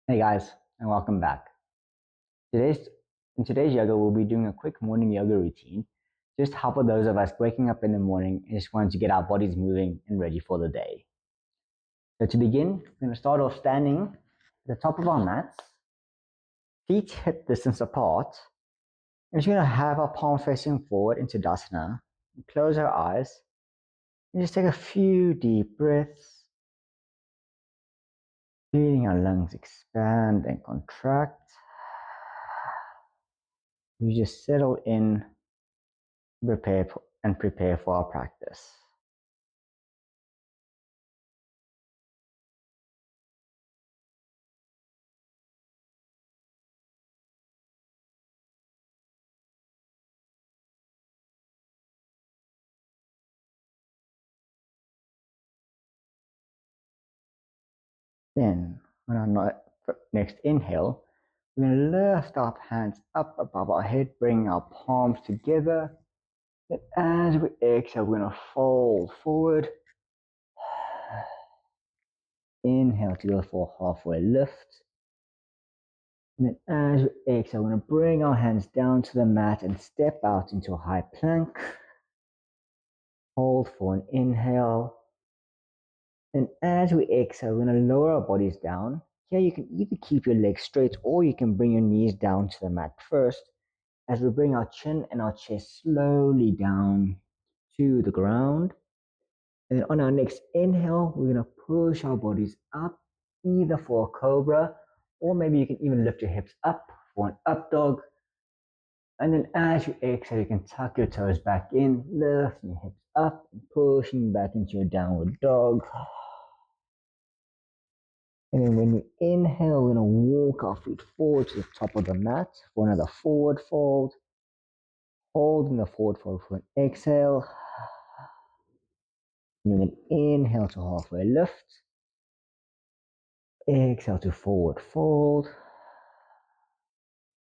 Hey guys, and welcome back. Today's in today's yoga, we'll be doing a quick morning yoga routine. Just help for those of us waking up in the morning and just wanting to get our bodies moving and ready for the day. So to begin, we're going to start off standing at the top of our mats, feet hip distance apart. And just going to have our palms facing forward into Dasana. Close our eyes and just take a few deep breaths, feeling our lungs expand and contract. You just settle in, prepare for our practice. Then, on our next inhale, we're going to lift our hands up above our head, bring our palms together. And as we exhale, we're going to fold forward. Inhale to go for a halfway lift. And then as we exhale, we're going to bring our hands down to the mat and step out into a high plank. Hold for an inhale. And as we exhale, we're going to lower our bodies down. Here you can either keep your legs straight or you can bring your knees down to the mat first as we bring our chin and our chest slowly down to the ground. And then on our next inhale, we're going to push our bodies up, either for a cobra, or maybe you can even lift your hips up for an up dog. And then as you exhale, you can tuck your toes back in, lifting your hips up, and pushing back into your downward dog. And then when we inhale, we're going to walk our feet forward to the top of the mat for another forward fold. Holding the forward fold for an exhale. And then inhale to halfway lift. Exhale to forward fold.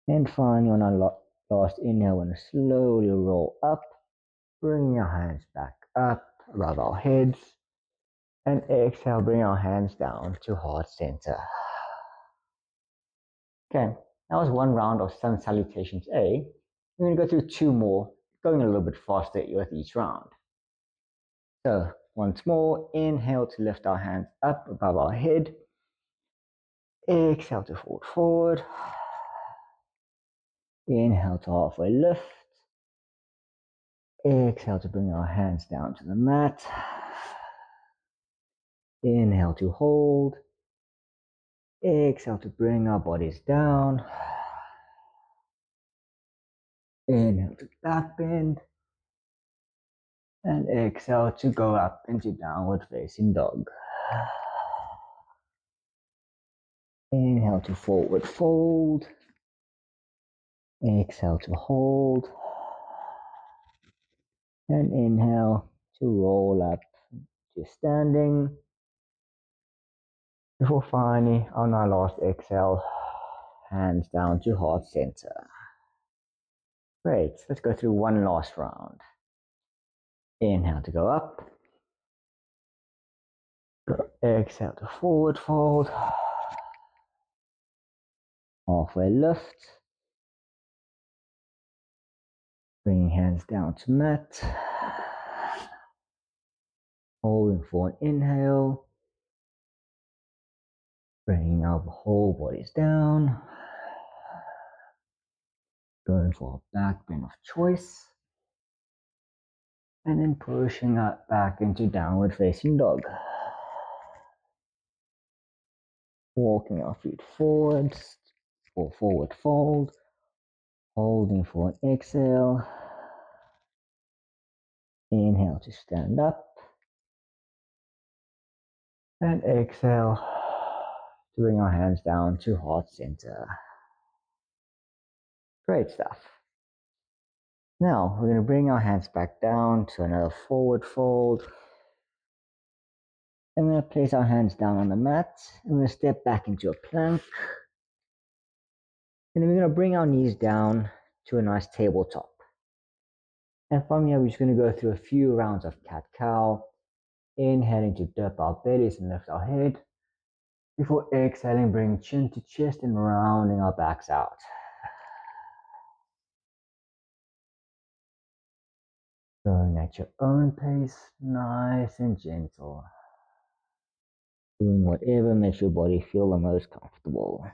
And finally, on our last inhale, we're going to slowly roll up, bring our hands back up above our heads. And exhale, bring our hands down to heart center. Okay, that was one round of sun salutations A. We're going to go through two more, going a little bit faster with each round. So once more, inhale to lift our hands up above our head. Exhale to fold forward. Inhale to halfway lift. Exhale to bring our hands down to the mat. Inhale to hold. Exhale to bring our bodies down. Inhale to back bend. And exhale to go up into downward facing dog. Inhale to forward fold. Exhale to hold. And inhale to roll up to standing. Before finally, on our last exhale, hands down to heart center. Great, let's go through one last round. Inhale to go up. Exhale to forward fold. Halfway lift. Bringing hands down to mat. Holding for an inhale. Bringing our whole bodies down. Going for a back bend of choice. And then pushing up back into downward facing dog. Walking our feet forwards for forward fold. Holding for an exhale. Inhale to stand up. And exhale to bring our hands down to heart center. Great stuff. Now we're going to bring our hands back down to another forward fold. I'm going to place our hands down on the mat. I'm going to step back into a plank. And then we're going to bring our knees down to a nice tabletop. And from here, we're just going to go through a few rounds of cat-cow. Inhaling to dip our bellies and lift our head. Before exhaling, bring chin to chest and rounding our backs out. Going at your own pace, nice and gentle. Doing whatever makes your body feel the most comfortable.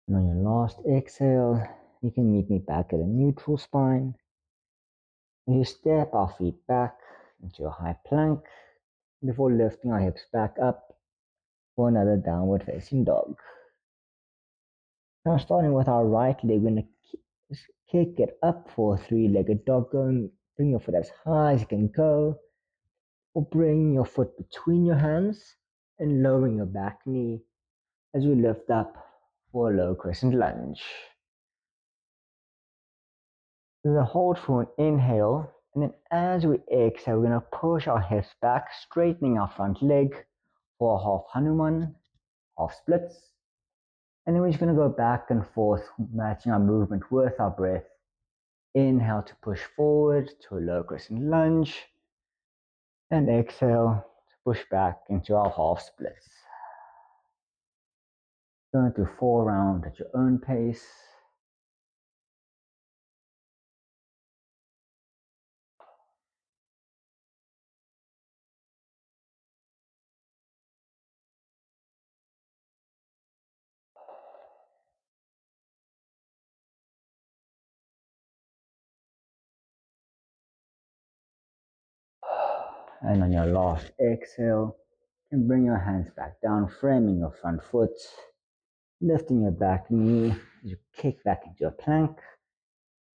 And on your last exhale, you can meet me back at a neutral spine. You step our feet back into a high plank before lifting our hips back up for another downward facing dog. Now starting with our right leg, we're going to kick it up for a three-legged dog. Bring your foot as high as you can go, or bring your foot between your hands and lowering your back knee as we lift up for a low crescent lunge. We're going to hold for an inhale, and then as we exhale, we're going to push our hips back, straightening our front leg for a half Hanuman, half splits. And then we're just going to go back and forth, matching our movement with our breath. Inhale to push forward to a low crescent lunge, and exhale to push back into our half splits. Going through 4 rounds at your own pace. And on your last exhale, you can bring your hands back down, framing your front foot, lifting your back knee as you kick back into a plank.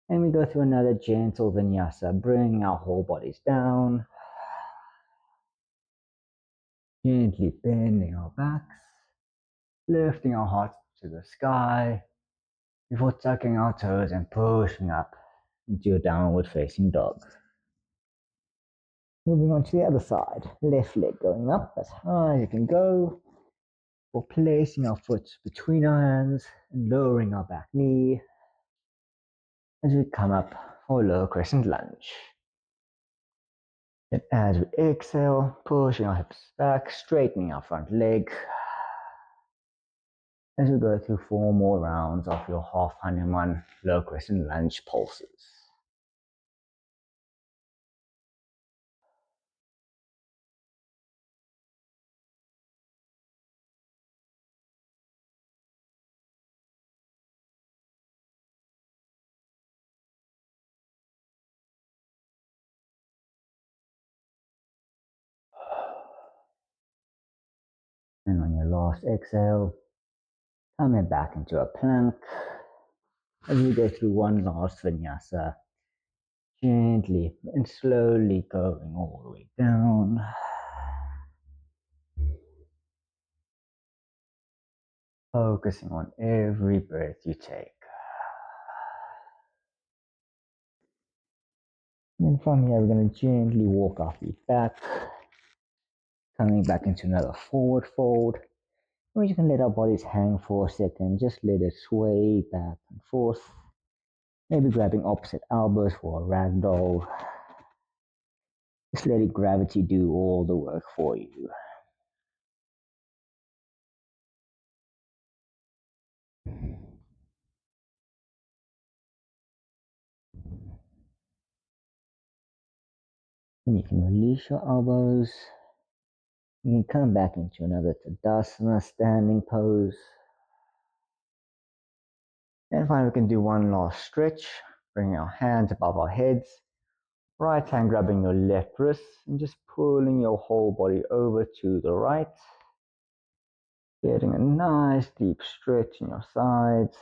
And we go through another gentle vinyasa, bringing our whole bodies down, gently bending our backs, lifting our hearts to the sky before tucking our toes and pushing up into a downward facing dog. Moving on to the other side, left leg going up as high as you can go, or placing our foot between our hands and lowering our back knee as we come up for a low crescent lunge. And as we exhale, pushing our hips back, straightening our front leg as we go through 4 more rounds of your half Hanuman low crescent lunge pulses. And on your last exhale, coming back into a plank as we go through one last vinyasa, gently and slowly going all the way down. Focusing on every breath you take. And then from here, we're going to gently walk our feet back, coming back into another forward fold. We're just going to let our bodies hang for a second, just let it sway back and forth. Maybe grabbing opposite elbows for a ragdoll. Just letting gravity do all the work for you. And you can release your elbows. You can come back into another Tadasana standing pose. And finally, we can do one last stretch. Bring our hands above our heads. Right hand grabbing your left wrist and just pulling your whole body over to the right. Getting a nice deep stretch in your sides.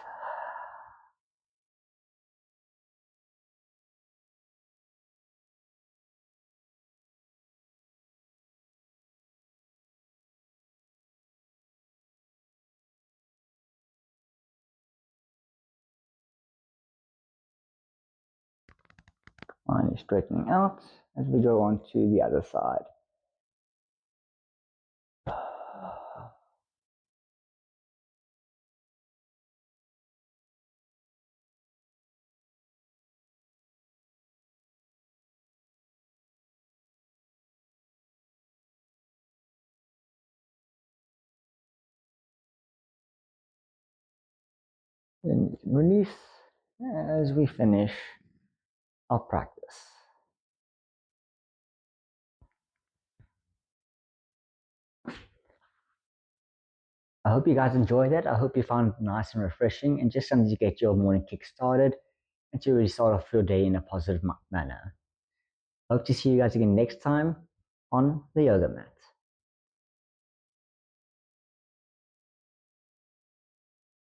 Finally straightening out as we go on to the other side. And release as we finish our practice. I hope you guys enjoyed it. I hope you found it nice and refreshing and just something to get your morning kick started and to really start off your day in a positive manner. Hope to see you guys again next time on the yoga mat.